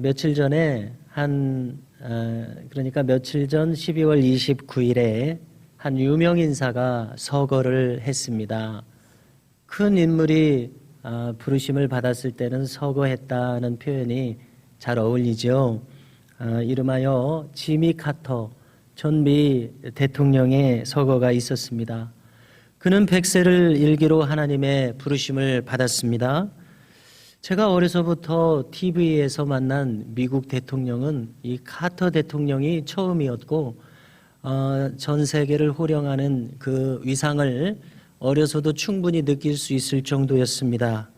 며칠 전에 그러니까 며칠 전 12월 29일에 한 유명 인사가 서거를 했습니다. 큰 인물이 부르심을 받았을 때는 서거했다는 표현이 잘 어울리죠. 이름하여 지미 카터 전 미 대통령의 서거가 있었습니다. 그는 100세를 일기로 하나님의 부르심을 받았습니다. 제가 어려서부터 TV에서 만난 미국 대통령은 이 카터 대통령이 처음이었고 전 세계를 호령하는 그 위상을 어려서도 충분히 느낄 수 있을 정도였습니다.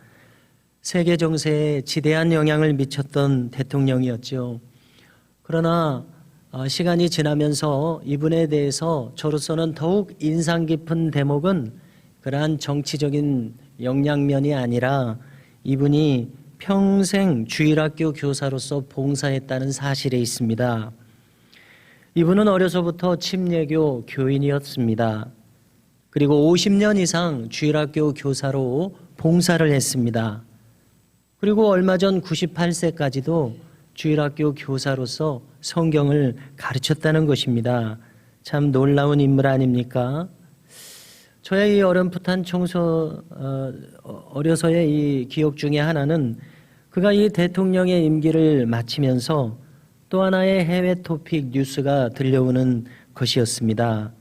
세계 정세에 지대한 영향을 미쳤던 대통령이었죠. 그러나 시간이 지나면서 이분에 대해서 저로서는 더욱 인상 깊은 대목은 그러한 정치적인 역량면이 아니라 이분이 평생 주일학교 교사로서 봉사했다는 사실에 있습니다. 이분은 어려서부터 침례교 교인이었습니다. 그리고 50년 이상 주일학교 교사로 봉사를 했습니다. 그리고 얼마 전 98세까지도 주일학교 교사로서 성경을 가르쳤다는 것입니다. 참 놀라운 인물 아닙니까? 저의 이 어렴풋한 어려서의 이 기억 중에 하나는 그가 이 대통령의 임기를 마치면서 또 하나의 해외 토픽 뉴스가 들려오는 것이었습니다.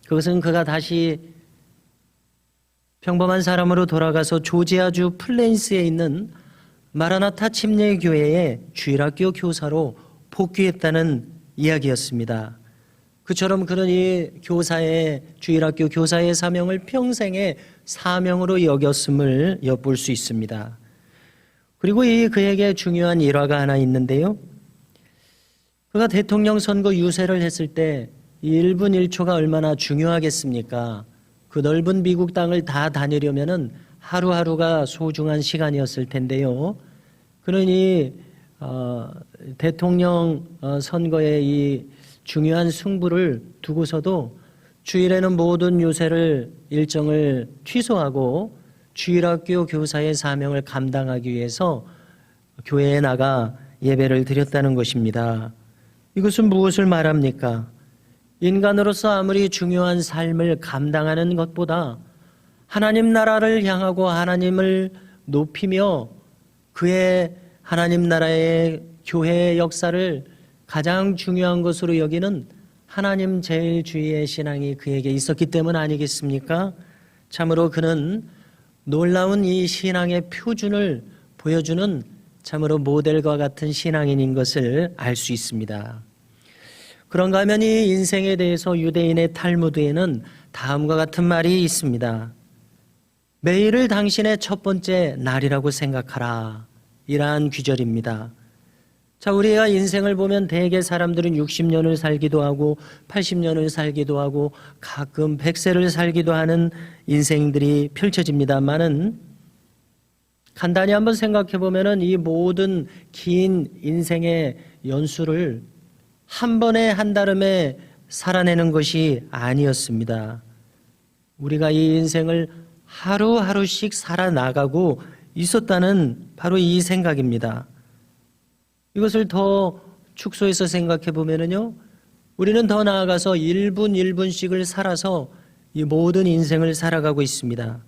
그것은 그가 다시 평범한 사람으로 돌아가서 조지아주 플레인스에 있는 마라나타 침례교회의 주일학교 교사로 복귀했다는 이야기였습니다. 그처럼 그는 이 주일학교 교사의 사명을 평생의 사명으로 여겼음을 엿볼 수 있습니다. 그리고 그에게 중요한 일화가 하나 있는데요. 그가 대통령 선거 유세를 했을 때 1분 1초가 얼마나 중요하겠습니까? 그 넓은 미국 땅을 다 다니려면은 하루하루가 소중한 시간이었을 텐데요. 그는 대통령 선거의 이 중요한 승부를 두고서도 주일에는 모든 유세를 일정을 취소하고 주일학교 교사의 사명을 감당하기 위해서 교회에 나가 예배를 드렸다는 것입니다. 이것은 무엇을 말합니까? 인간으로서 아무리 중요한 삶을 감당하는 것보다 하나님 나라를 향하고 하나님을 높이며 그의 하나님 나라의 교회의 역사를 가장 중요한 것으로 여기는 하나님 제일주의의 신앙이 그에게 있었기 때문 아니겠습니까? 참으로 그는 놀라운 이 신앙의 표준을 보여주는 참으로 모델과 같은 신앙인인 것을 알 수 있습니다. 그런가 하면 이 인생에 대해서 유대인의 탈무드에는 다음과 같은 말이 있습니다. 매일을 당신의 첫 번째 날이라고 생각하라. 이러한 귀절입니다. 자, 우리가 인생을 보면 대개 사람들은 60년을 살기도 하고 80년을 살기도 하고 가끔 100세를 살기도 하는 인생들이 펼쳐집니다만은 간단히 한번 생각해 보면은 이 모든 긴 인생의 연수를 한 번에 한다름에 살아내는 것이 아니었습니다. 우리가 이 인생을 하루하루씩 살아나가고 있었다는 바로 이 생각입니다. 이것을 더 축소해서 생각해 보면은요, 우리는 더 나아가서 1분 1분씩을 살아서 이 모든 인생을 살아가고 있습니다.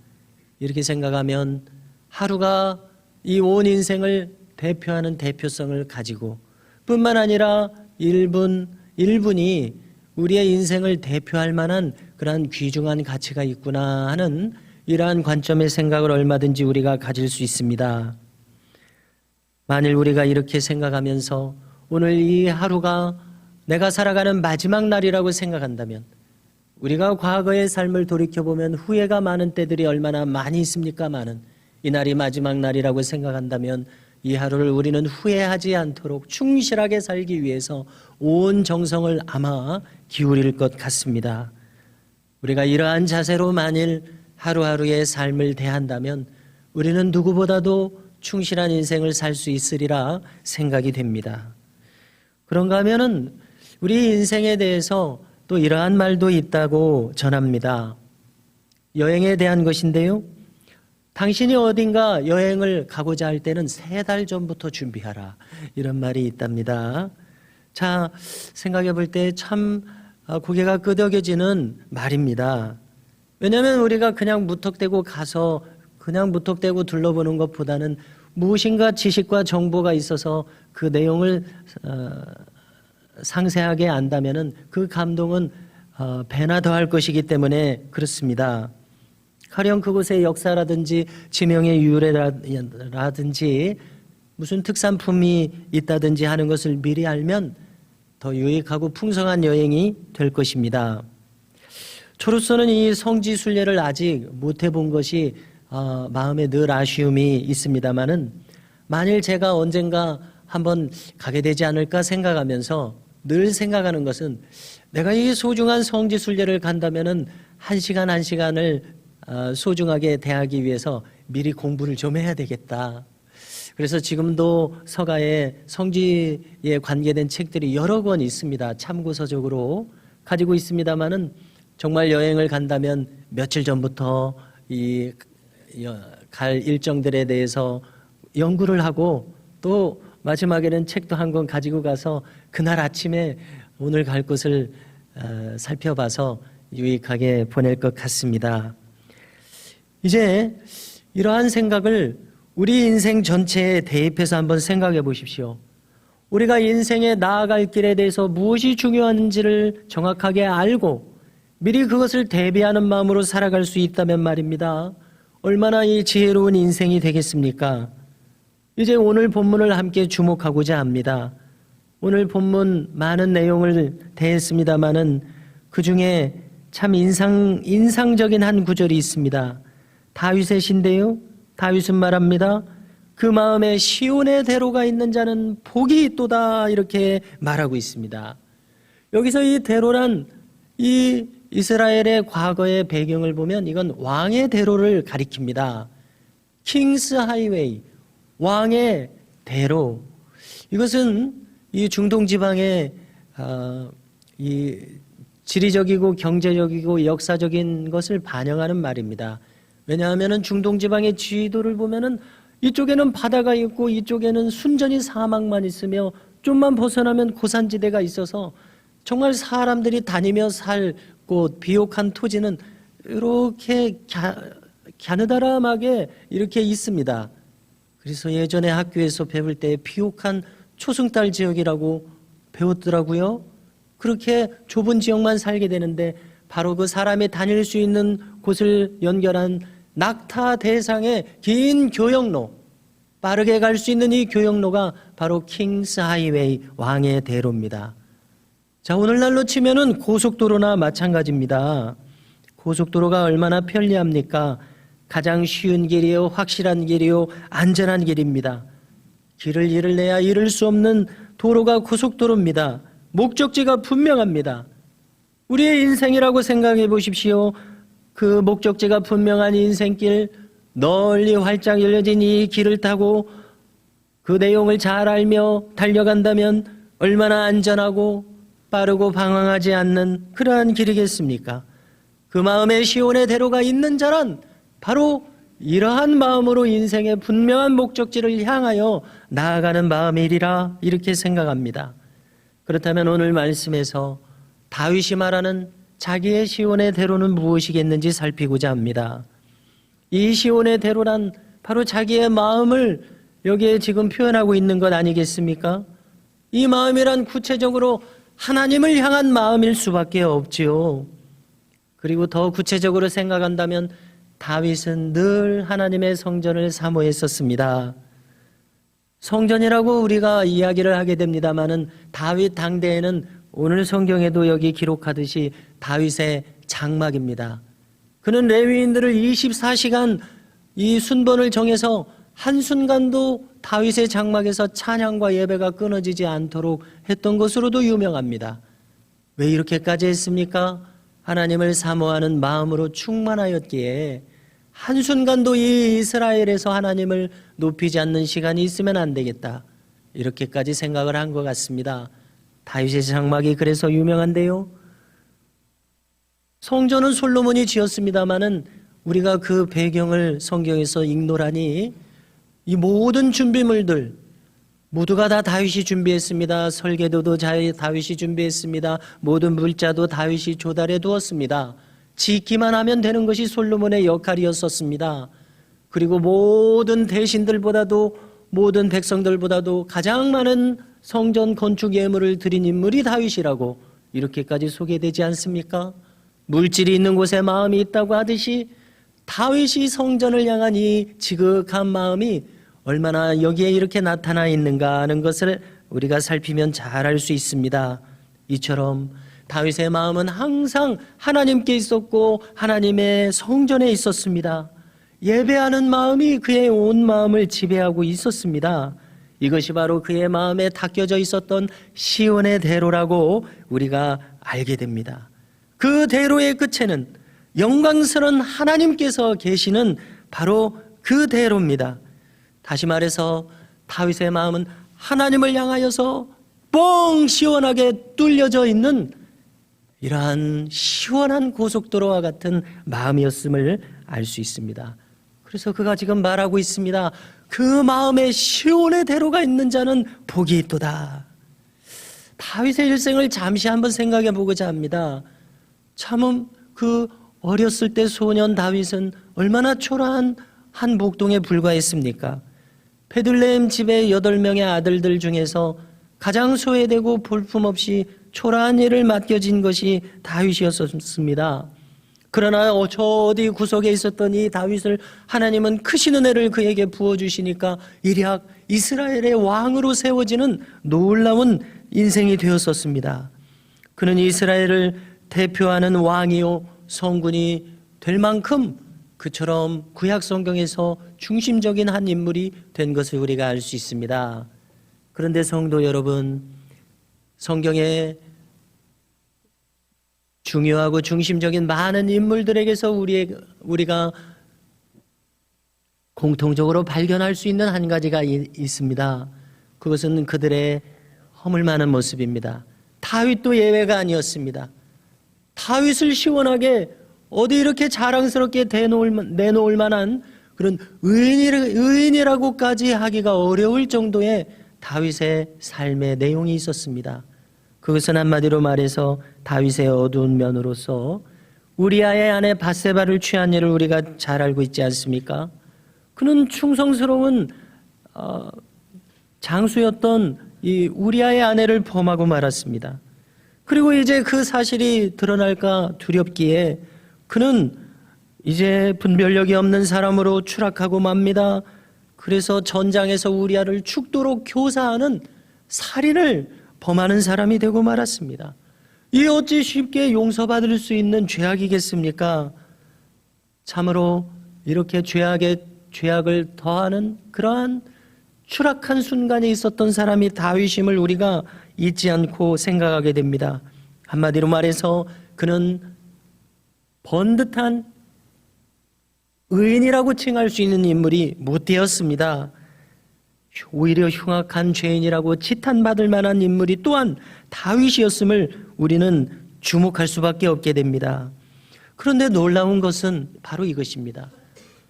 이렇게 생각하면 하루가 이 온 인생을 대표하는 대표성을 가지고 뿐만 아니라 1분이 우리의 인생을 대표할 만한 그러한 귀중한 가치가 있구나 하는 이러한 관점의 생각을 얼마든지 우리가 가질 수 있습니다. 만일 우리가 이렇게 생각하면서 오늘 이 하루가 내가 살아가는 마지막 날이라고 생각한다면 우리가 과거의 삶을 돌이켜보면 후회가 많은 때들이 얼마나 많이 있습니까마는 이 날이 마지막 날이라고 생각한다면 이 하루를 우리는 후회하지 않도록 충실하게 살기 위해서 온 정성을 아마 기울일 것 같습니다. 우리가 이러한 자세로 만일 하루하루의 삶을 대한다면 우리는 누구보다도 충실한 인생을 살 수 있으리라 생각이 됩니다. 그런가 하면은 우리 인생에 대해서 또 이러한 말도 있다고 전합니다. 여행에 대한 것인데요. 당신이 어딘가 여행을 가고자 할 때는 3달 전부터 준비하라. 이런 말이 있답니다. 자, 생각해 볼 때 참 고개가 끄덕여지는 말입니다. 왜냐하면 우리가 그냥 무턱대고 가서 그냥 무턱대고 둘러보는 것보다는 무엇인가 지식과 정보가 있어서 그 내용을 상세하게 안다면은 그 감동은 배나 더할 것이기 때문에 그렇습니다. 가령 그곳의 역사라든지 지명의 유래라든지 무슨 특산품이 있다든지 하는 것을 미리 알면 더 유익하고 풍성한 여행이 될 것입니다. 저로서는 이 성지순례를 아직 못 해본 것이 마음에 늘 아쉬움이 있습니다마는 만일 제가 언젠가 한번 가게 되지 않을까 생각하면서 늘 생각하는 것은 내가 이 소중한 성지순례를 간다면은 한 시간을 소중하게 대하기 위해서 미리 공부를 좀 해야 되겠다. 그래서 지금도 서가에 성지에 관계된 책들이 여러 권 있습니다. 참고서적으로 가지고 있습니다마는 정말 여행을 간다면 며칠 전부터 갈 일정들에 대해서 연구를 하고 또 마지막에는 책도 한 권 가지고 가서 그날 아침에 오늘 갈 곳을 살펴봐서 유익하게 보낼 것 같습니다. 이제 이러한 생각을 우리 인생 전체에 대입해서 한번 생각해 보십시오. 우리가 인생에 나아갈 길에 대해서 무엇이 중요한지를 정확하게 알고 미리 그것을 대비하는 마음으로 살아갈 수 있다면 말입니다. 얼마나 이 지혜로운 인생이 되겠습니까? 이제 오늘 본문을 함께 주목하고자 합니다. 오늘 본문 많은 내용을 대했습니다마는 그 중에 참 인상적인 한 구절이 있습니다. 다윗의 시인데요. 다윗은 말합니다. 그 마음에 시온의 대로가 있는 자는 복이 있도다 이렇게 말하고 있습니다. 여기서 이 대로란 이 이스라엘의 과거의 배경을 보면 이건 왕의 대로를 가리킵니다. 킹스 하이웨이, 왕의 대로. 이것은 이 중동 지방의 이 지리적이고 경제적이고 역사적인 것을 반영하는 말입니다. 왜냐하면 중동 지방의 지도를 보면은 이쪽에는 바다가 있고 이쪽에는 순전히 사막만 있으며 좀만 벗어나면 고산지대가 있어서 정말 사람들이 다니며 살 곳, 비옥한 토지는 이렇게 갸느다람하게 이렇게 있습니다. 그래서 예전에 학교에서 배울 때 비옥한 초승달 지역이라고 배웠더라고요. 그렇게 좁은 지역만 살게 되는데 바로 그 사람이 다닐 수 있는 곳을 연결한 낙타 대상의 긴 교역로, 빠르게 갈 수 있는 이 교역로가 바로 킹스 하이웨이, 왕의 대로입니다. 자, 오늘날로 치면은 고속도로나 마찬가지입니다. 고속도로가 얼마나 편리합니까? 가장 쉬운 길이요, 확실한 길이요, 안전한 길입니다. 길을 잃을래야 잃을 수 없는 도로가 고속도로입니다. 목적지가 분명합니다. 우리의 인생이라고 생각해 보십시오. 그 목적지가 분명한 인생길, 널리 활짝 열려진 이 길을 타고 그 내용을 잘 알며 달려간다면 얼마나 안전하고 빠르고 방황하지 않는 그러한 길이겠습니까? 그 마음에 시온의 대로가 있는 자란 바로 이러한 마음으로 인생의 분명한 목적지를 향하여 나아가는 마음이리라 이렇게 생각합니다. 그렇다면 오늘 말씀에서 다윗이 말하는 자기의 시온의 대로는 무엇이겠는지 살피고자 합니다. 이 시온의 대로란 바로 자기의 마음을 여기에 지금 표현하고 있는 것 아니겠습니까? 이 마음이란 구체적으로 하나님을 향한 마음일 수밖에 없지요. 그리고 더 구체적으로 생각한다면 다윗은 늘 하나님의 성전을 사모했었습니다. 성전이라고 우리가 이야기를 하게 됩니다마는 다윗 당대에는 오늘 성경에도 여기 기록하듯이 다윗의 장막입니다. 그는 레위인들을 24시간 이 순번을 정해서 한순간도 다윗의 장막에서 찬양과 예배가 끊어지지 않도록 했던 것으로도 유명합니다. 왜 이렇게까지 했습니까? 하나님을 사모하는 마음으로 충만하였기에 한순간도 이 이스라엘에서 하나님을 높이지 않는 시간이 있으면 안 되겠다. 이렇게까지 생각을 한 것 같습니다. 다윗의 장막이 그래서 유명한데요. 성전은 솔로몬이 지었습니다마는 우리가 그 배경을 성경에서 읽노라니 이 모든 준비물들 모두가 다 다윗이 준비했습니다. 설계도도 다윗이 준비했습니다. 모든 물자도 다윗이 조달해 두었습니다. 짓기만 하면 되는 것이 솔로몬의 역할이었었습니다. 그리고 모든 대신들보다도 모든 백성들보다도 가장 많은 성전 건축 예물을 드린 인물이 다윗이라고 이렇게까지 소개되지 않습니까? 물질이 있는 곳에 마음이 있다고 하듯이 다윗이 성전을 향한 이 지극한 마음이 얼마나 여기에 이렇게 나타나 있는가 하는 것을 우리가 살피면 잘 알 수 있습니다. 이처럼 다윗의 마음은 항상 하나님께 있었고 하나님의 성전에 있었습니다. 예배하는 마음이 그의 온 마음을 지배하고 있었습니다. 이것이 바로 그의 마음에 닦여져 있었던 시온의 대로라고 우리가 알게 됩니다. 그 대로의 끝에는 영광스러운 하나님께서 계시는 바로 그 대로입니다. 다시 말해서 다윗의 마음은 하나님을 향하여서 뻥 시원하게 뚫려져 있는 이러한 시원한 고속도로와 같은 마음이었음을 알 수 있습니다. 그래서 그가 지금 말하고 있습니다. 그 마음에 시온의 대로가 있는 자는 복이 있도다. 다윗의 일생을 잠시 한번 생각해 보고자 합니다. 참 그 어렸을 때 소년 다윗은 얼마나 초라한 한 목동에 불과했습니까? 베들레헴 집의 8명의 아들들 중에서 가장 소외되고 볼품없이 초라한 일을 맡겨진 것이 다윗이었습니다. 그러나 저 어디 구석에 있었던 이 다윗을 하나님은 크신 은혜를 그에게 부어주시니까 일약 이스라엘의 왕으로 세워지는 놀라운 인생이 되었었습니다. 그는 이스라엘을 대표하는 왕이요 성군이 될 만큼 그처럼 구약 성경에서 중심적인 한 인물이 된 것을 우리가 알 수 있습니다. 그런데 성도 여러분, 성경에 중요하고 중심적인 많은 인물들에게서 우리가 공통적으로 발견할 수 있는 한 가지가 있습니다. 그것은 그들의 허물 많은 모습입니다. 다윗도 예외가 아니었습니다. 다윗을 시원하게 어디 이렇게 자랑스럽게 내놓을 만한 그런 의인이라고까지 하기가 어려울 정도의 다윗의 삶의 내용이 있었습니다. 그것은 한마디로 말해서 다윗의 어두운 면으로서 우리아의 아내 밧세바를 취한 일을 우리가 잘 알고 있지 않습니까? 그는 충성스러운 장수였던 이 우리아의 아내를 범하고 말았습니다. 그리고 이제 그 사실이 드러날까 두렵기에 그는 이제 분별력이 없는 사람으로 추락하고 맙니다. 그래서 전장에서 우리아를 죽도록 교사하는 살인을 범하는 사람이 되고 말았습니다. 이 어찌 쉽게 용서받을 수 있는 죄악이겠습니까? 참으로 이렇게 죄악을 더하는 그러한 추락한 순간에 있었던 사람이 다윗임을 우리가 잊지 않고 생각하게 됩니다. 한마디로 말해서 그는 번듯한 의인이라고 칭할 수 있는 인물이 못 되었습니다. 오히려 흉악한 죄인이라고 치탄받을 만한 인물이 또한 다윗이었음을 우리는 주목할 수밖에 없게 됩니다. 그런데 놀라운 것은 바로 이것입니다.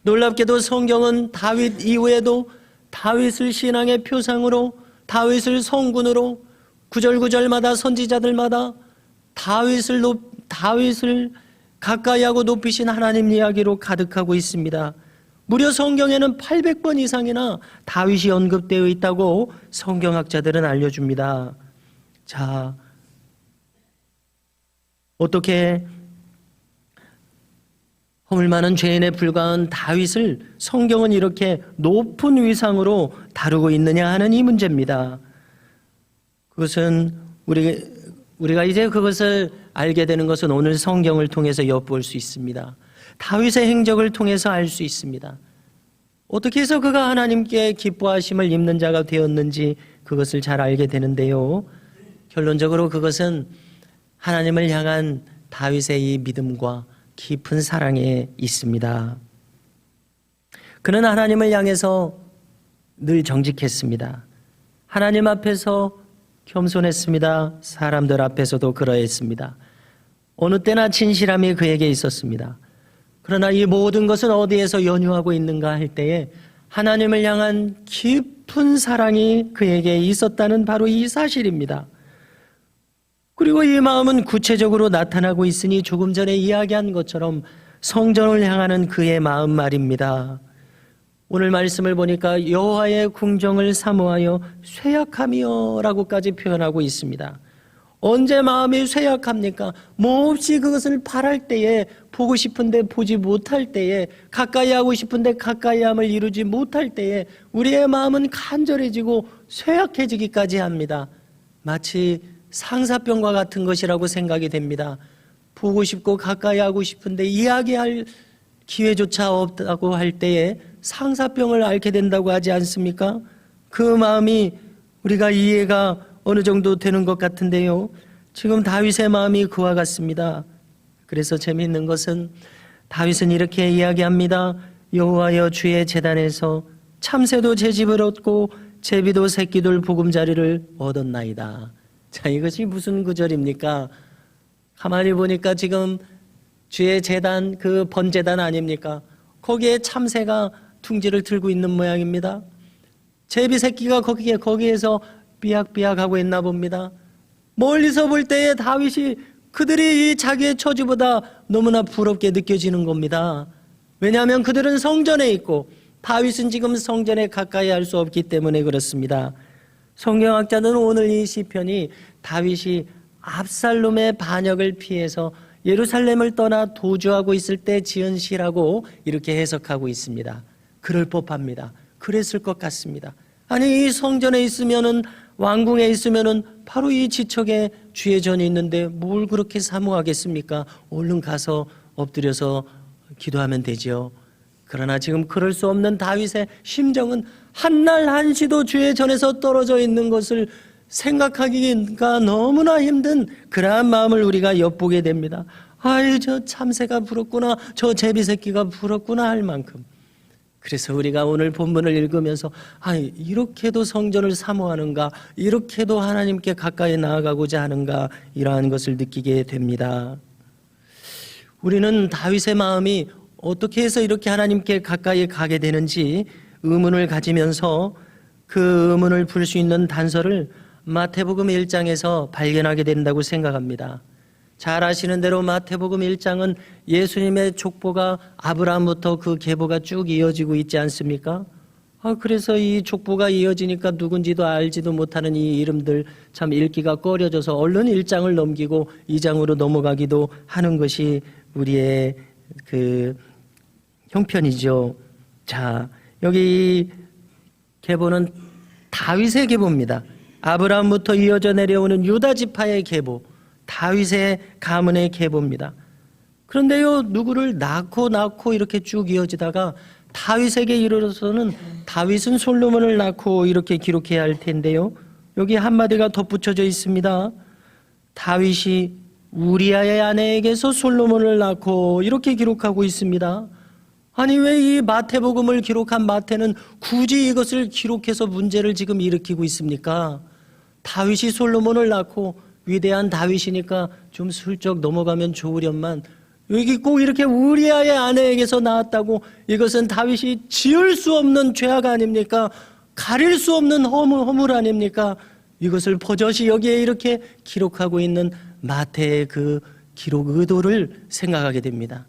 놀랍게도 성경은 다윗 이후에도 다윗을 신앙의 표상으로, 다윗을 성군으로 구절구절마다 선지자들마다 다윗을 가까이하고 높이신 하나님 이야기로 가득하고 있습니다. 무려 성경에는 800번 이상이나 다윗이 언급되어 있다고 성경학자들은 알려줍니다. 자, 어떻게 허물 많은 죄인에 불과한 다윗을 성경은 이렇게 높은 위상으로 다루고 있느냐 하는 이 문제입니다. 그것은 우리가 이제 그것을 알게 되는 것은 오늘 성경을 통해서 엿볼 수 있습니다. 다윗의 행적을 통해서 알 수 있습니다. 어떻게 해서 그가 하나님께 기뻐하심을 입는 자가 되었는지 그것을 잘 알게 되는데요. 결론적으로 그것은 하나님을 향한 다윗의 이 믿음과 깊은 사랑에 있습니다. 그는 하나님을 향해서 늘 정직했습니다. 하나님 앞에서 겸손했습니다. 사람들 앞에서도 그러했습니다. 어느 때나 진실함이 그에게 있었습니다. 그러나 이 모든 것은 어디에서 연유하고 있는가 할 때에 하나님을 향한 깊은 사랑이 그에게 있었다는 바로 이 사실입니다. 그리고 이 마음은 구체적으로 나타나고 있으니 조금 전에 이야기한 것처럼 성전을 향하는 그의 마음 말입니다. 오늘 말씀을 보니까 여호와의 궁정을 사모하여 쇠약하며 라고까지 표현하고 있습니다. 언제 마음이 쇠약합니까? 몹시 그것을 바랄 때에, 보고 싶은데 보지 못할 때에, 가까이 하고 싶은데 가까이 함을 이루지 못할 때에 우리의 마음은 간절해지고 쇠약해지기까지 합니다. 마치 상사병과 같은 것이라고 생각이 됩니다. 보고 싶고 가까이 하고 싶은데 이야기할 기회조차 없다고 할 때에 상사병을 앓게 된다고 하지 않습니까? 그 마음이 우리가 이해가 어느 정도 되는 것 같은데요. 지금 다윗의 마음이 그와 같습니다. 그래서 재미있는 것은 다윗은 이렇게 이야기합니다. 여호와여, 주의 제단에서 참새도 제 집을 얻고 제비도 새끼들 보금자리를 얻었나이다. 자, 이것이 무슨 구절입니까? 가만히 보니까 지금 주의 제단, 그 번제단 아닙니까? 거기에 참새가 둥지를 들고 있는 모양입니다. 제비 새끼가 거기에서 삐약삐약하고 있나 봅니다. 멀리서 볼 때에 다윗이 그들이 이 자기의 처지보다 너무나 부럽게 느껴지는 겁니다. 왜냐하면 그들은 성전에 있고 다윗은 지금 성전에 가까이 할 수 없기 때문에 그렇습니다. 성경학자들은 오늘 이 시편이 다윗이 압살롬의 반역을 피해서 예루살렘을 떠나 도주하고 있을 때 지은 시라고 이렇게 해석하고 있습니다. 그럴 법합니다. 그랬을 것 같습니다. 아니, 이 성전에 있으면은, 왕궁에 있으면은 바로 이 지척에 주의 전이 있는데 뭘 그렇게 사모하겠습니까? 얼른 가서 엎드려서 기도하면 되지요. 그러나 지금 그럴 수 없는 다윗의 심정은 한날 한시도 주의 전에서 떨어져 있는 것을 생각하기가 너무나 힘든 그러한 마음을 우리가 엿보게 됩니다. 아이, 저 참새가 부럽구나, 저 제비새끼가 부럽구나 할 만큼. 그래서 우리가 오늘 본문을 읽으면서 이렇게도 성전을 사모하는가, 이렇게도 하나님께 가까이 나아가고자 하는가, 이러한 것을 느끼게 됩니다. 우리는 다윗의 마음이 어떻게 해서 이렇게 하나님께 가까이 가게 되는지 의문을 가지면서 그 의문을 풀 수 있는 단서를 마태복음 1장에서 발견하게 된다고 생각합니다. 잘 아시는 대로 마태복음 1장은 예수님의 족보가 아브라함부터 그 계보가 쭉 이어지고 있지 않습니까? 그래서 이 족보가 이어지니까 누군지도 알지도 못하는 이 이름들 참 읽기가 꺼려져서 얼른 1장을 넘기고 2장으로 넘어가기도 하는 것이 우리의 그 형편이죠. 자, 여기 계보는 다윗의 계보입니다. 아브라함부터 이어져 내려오는 유다 지파의 계보, 다윗의 가문의 계보입니다. 그런데요, 누구를 낳고 이렇게 쭉 이어지다가 다윗에게 이르러서는 다윗은 솔로몬을 낳고 이렇게 기록해야 할 텐데요, 여기 한마디가 덧붙여져 있습니다. 다윗이 우리아의 아내에게서 솔로몬을 낳고 이렇게 기록하고 있습니다. 아니, 왜 이 마태복음을 기록한 마태는 굳이 이것을 기록해서 문제를 지금 일으키고 있습니까? 다윗이 솔로몬을 낳고 위대한 다윗이니까 좀 슬쩍 넘어가면 좋으련만 여기 꼭 이렇게 우리아의 아내에게서 나왔다고 이것은 다윗이 지을 수 없는 죄악 아닙니까? 가릴 수 없는 허물 아닙니까? 이것을 버젓이 여기에 이렇게 기록하고 있는 마태의 그 기록 의도를 생각하게 됩니다.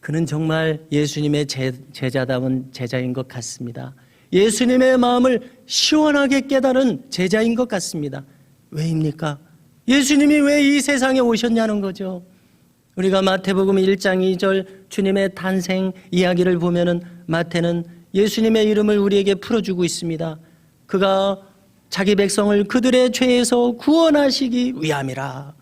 그는 정말 예수님의 제자다운 제자인 것 같습니다. 예수님의 마음을 시원하게 깨달은 제자인 것 같습니다. 왜입니까? 예수님이 왜 이 세상에 오셨냐는 거죠. 우리가 마태복음 1장 2절 주님의 탄생 이야기를 보면은 마태는 예수님의 이름을 우리에게 풀어주고 있습니다. 그가 자기 백성을 그들의 죄에서 구원하시기 위함이라.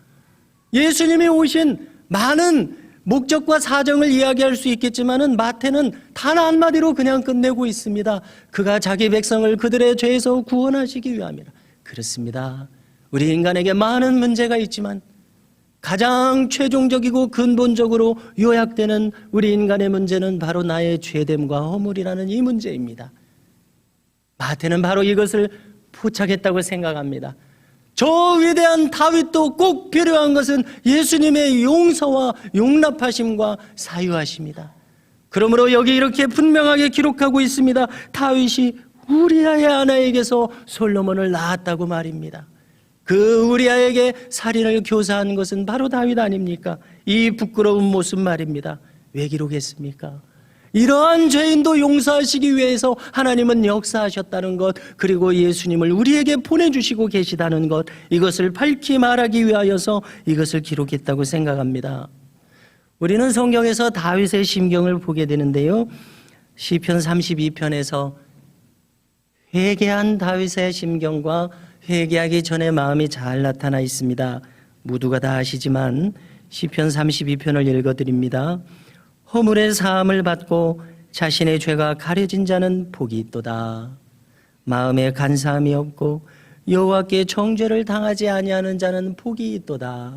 예수님이 오신 많은 목적과 사정을 이야기할 수 있겠지만은 마태는 단 한마디로 그냥 끝내고 있습니다. 그가 자기 백성을 그들의 죄에서 구원하시기 위함이라. 그렇습니다. 우리 인간에게 많은 문제가 있지만 가장 최종적이고 근본적으로 요약되는 우리 인간의 문제는 바로 나의 죄됨과 허물이라는 이 문제입니다. 마태는 바로 이것을 포착했다고 생각합니다. 저 위대한 다윗도 꼭 필요한 것은 예수님의 용서와 용납하심과 사유하심이다. 그러므로 여기 이렇게 분명하게 기록하고 있습니다. 다윗이 우리아의 아내에게서 솔로몬을 낳았다고 말입니다. 그 우리아에게 살인을 교사한 것은 바로 다윗 아닙니까? 이 부끄러운 모습 말입니다. 왜 기록했습니까? 이러한 죄인도 용서하시기 위해서 하나님은 역사하셨다는 것, 그리고 예수님을 우리에게 보내주시고 계시다는 것, 이것을 밝히 말하기 위하여서 이것을 기록했다고 생각합니다. 우리는 성경에서 다윗의 심경을 보게 되는데요, 시편 32편에서 회개한 다윗의 심경과 회개하기 전의 마음이 잘 나타나 있습니다. 모두가 다 아시지만 시편 32편을 읽어드립니다. 허물의 사함을 받고 자신의 죄가 가려진 자는 복이 있도다. 마음에 간사함이 없고 여호와께 정죄를 당하지 아니하는 자는 복이 있도다.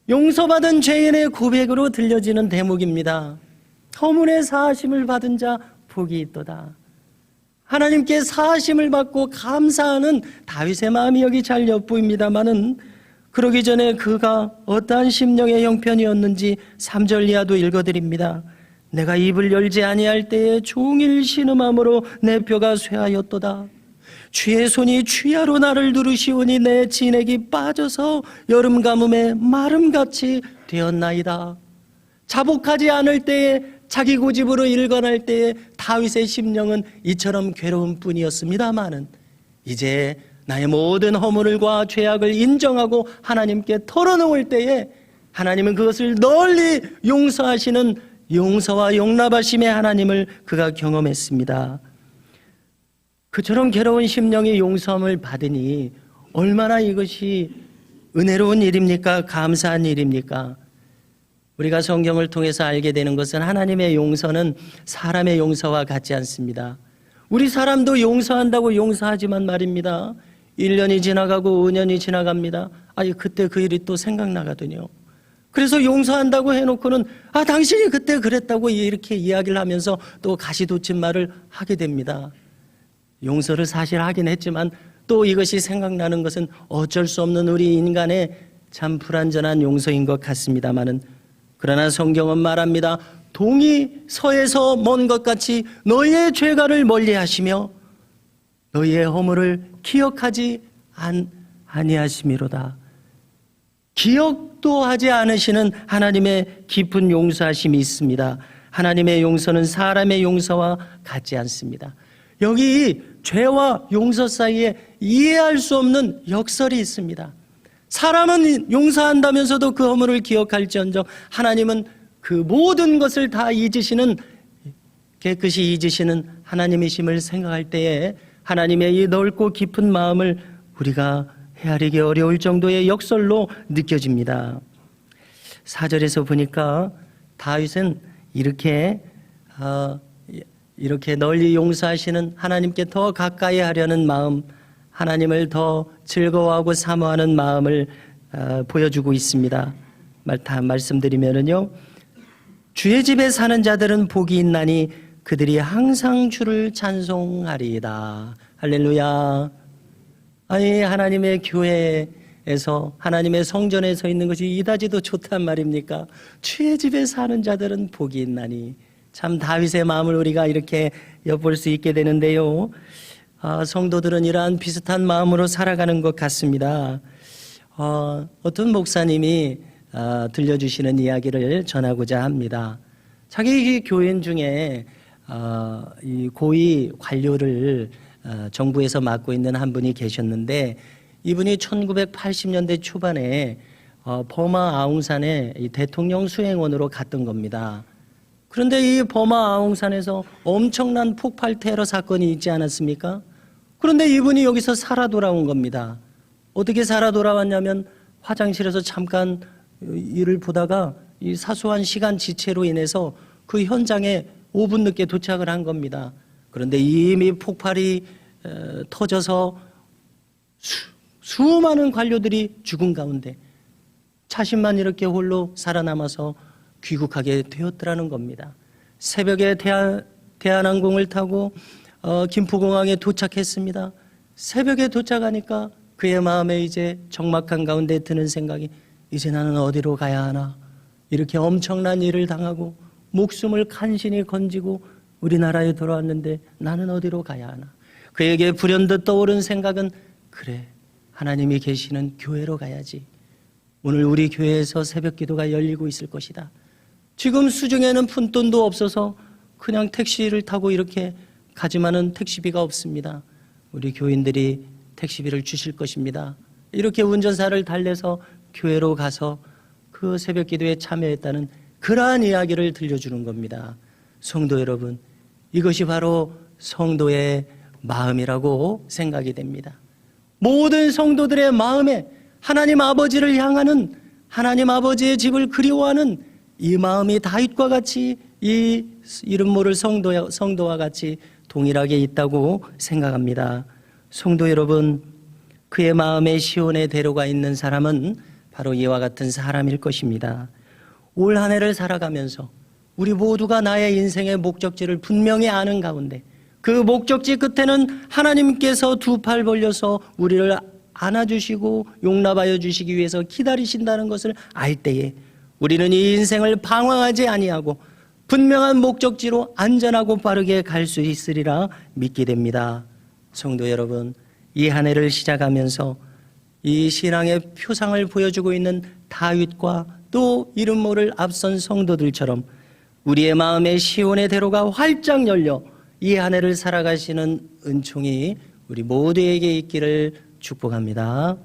용서받은 죄인의 고백으로 들려지는 대목입니다. 허물의 사하심을 받은 자 복이 있도다. 하나님께 사하심을 받고 감사하는 다윗의 마음이 여기 잘 엿보입니다마는, 그러기 전에 그가 어떠한 심령의 형편이었는지 3절 이하도 읽어드립니다. 내가 입을 열지 아니할 때에 종일 신음함으로 내 뼈가 쇠하였도다. 주의 손이 주야로 나를 누르시오니 내 진액이 빠져서 여름 가뭄에 마름같이 되었나이다. 자복하지 않을 때에, 자기 고집으로 일관할 때에 다윗의 심령은 이처럼 괴로운 뿐이었습니다마는, 이제 나의 모든 허물과 죄악을 인정하고 하나님께 털어놓을 때에 하나님은 그것을 널리 용서하시는 용서와 용납하심의 하나님을 그가 경험했습니다. 그처럼 괴로운 심령이 용서함을 받으니 얼마나 이것이 은혜로운 일입니까? 감사한 일입니까? 우리가 성경을 통해서 알게 되는 것은 하나님의 용서는 사람의 용서와 같지 않습니다. 우리 사람도 용서한다고 용서하지만 말입니다, 1년이 지나가고 5년이 지나갑니다. 그때 그 일이 또 생각나거든요. 그래서 용서한다고 해놓고는 당신이 그때 그랬다고 이렇게 이야기를 하면서 또 가시돋친 말을 하게 됩니다. 용서를 사실 하긴 했지만 또 이것이 생각나는 것은 어쩔 수 없는 우리 인간의 참 불완전한 용서인 것 같습니다마는, 그러나 성경은 말합니다. 동이 서에서 먼 것 같이 너희의 죄가를 멀리하시며 너희의 허물을 기억하지 아니하심이로다. 기억도 하지 않으시는 하나님의 깊은 용서하심이 있습니다. 하나님의 용서는 사람의 용서와 같지 않습니다. 여기 죄와 용서 사이에 이해할 수 없는 역설이 있습니다. 사람은 용서한다면서도 그 허물을 기억할지언정 하나님은 그 모든 것을 다 잊으시는, 깨끗이 잊으시는 하나님이심을 생각할 때에 하나님의 이 넓고 깊은 마음을 우리가 헤아리기 어려울 정도의 역설로 느껴집니다. 4절에서 보니까 다윗은 이렇게 널리 용서하시는 하나님께 더 가까이 하려는 마음, 하나님을 더 즐거워하고 사모하는 마음을 보여주고 있습니다. 말씀드리면은요, 주의 집에 사는 자들은 복이 있나니 그들이 항상 주를 찬송하리이다. 할렐루야. 하나님의 교회에서, 하나님의 성전에 서 있는 것이 이다지도 좋단 말입니까? 주의 집에 사는 자들은 복이 있나니. 참 다윗의 마음을 우리가 이렇게 엿볼 수 있게 되는데요, 성도들은 이러한 비슷한 마음으로 살아가는 것 같습니다. 어떤 목사님이 들려주시는 이야기를 전하고자 합니다. 자기 교인 중에 이 고위 관료를 정부에서 맡고 있는 한 분이 계셨는데, 이분이 1980년대 초반에 버마 아웅산에 대통령 수행원으로 갔던 겁니다. 그런데 이 버마 아웅산에서 엄청난 폭발 테러 사건이 있지 않았습니까? 그런데 이분이 여기서 살아 돌아온 겁니다. 어떻게 살아 돌아왔냐면, 화장실에서 잠깐 일을 보다가 이 사소한 시간 지체로 인해서 그 현장에 5분 늦게 도착을 한 겁니다. 그런데 이미 폭발이 터져서 수많은 관료들이 죽은 가운데 자신만 이렇게 홀로 살아남아서 귀국하게 되었더라는 겁니다. 새벽에 대한항공을 타고 김포공항에 도착했습니다. 새벽에 도착하니까 그의 마음에 이제 적막한 가운데 드는 생각이 이제 나는 어디로 가야 하나? 이렇게 엄청난 일을 당하고 목숨을 간신히 건지고 우리나라에 돌아왔는데 나는 어디로 가야 하나? 그에게 불현듯 떠오른 생각은 그래, 하나님이 계시는 교회로 가야지. 오늘 우리 교회에서 새벽 기도가 열리고 있을 것이다. 지금 수중에는 푼돈도 없어서 그냥 택시를 타고 이렇게 가지만은 택시비가 없습니다. 우리 교인들이 택시비를 주실 것입니다. 이렇게 운전사를 달래서 교회로 가서 그 새벽 기도에 참여했다는 그러한 이야기를 들려주는 겁니다. 성도 여러분, 이것이 바로 성도의 마음이라고 생각이 됩니다. 모든 성도들의 마음에 하나님 아버지를 향하는, 하나님 아버지의 집을 그리워하는 이 마음이 다윗과 같이, 이 이름 모를 성도와 같이 동일하게 있다고 생각합니다. 성도 여러분, 그의 마음에 시온의 대로가 있는 사람은 바로 이와 같은 사람일 것입니다. 올 한 해를 살아가면서 우리 모두가 나의 인생의 목적지를 분명히 아는 가운데 그 목적지 끝에는 하나님께서 두 팔 벌려서 우리를 안아주시고 용납하여 주시기 위해서 기다리신다는 것을 알 때에 우리는 이 인생을 방황하지 아니하고 분명한 목적지로 안전하고 빠르게 갈 수 있으리라 믿게 됩니다. 성도 여러분, 이 한 해를 시작하면서 이 신앙의 표상을 보여주고 있는 다윗과 또 이름 모를 앞선 성도들처럼 우리의 마음에 시온의 대로가 활짝 열려 이 한 해를 살아가시는 은총이 우리 모두에게 있기를 축복합니다.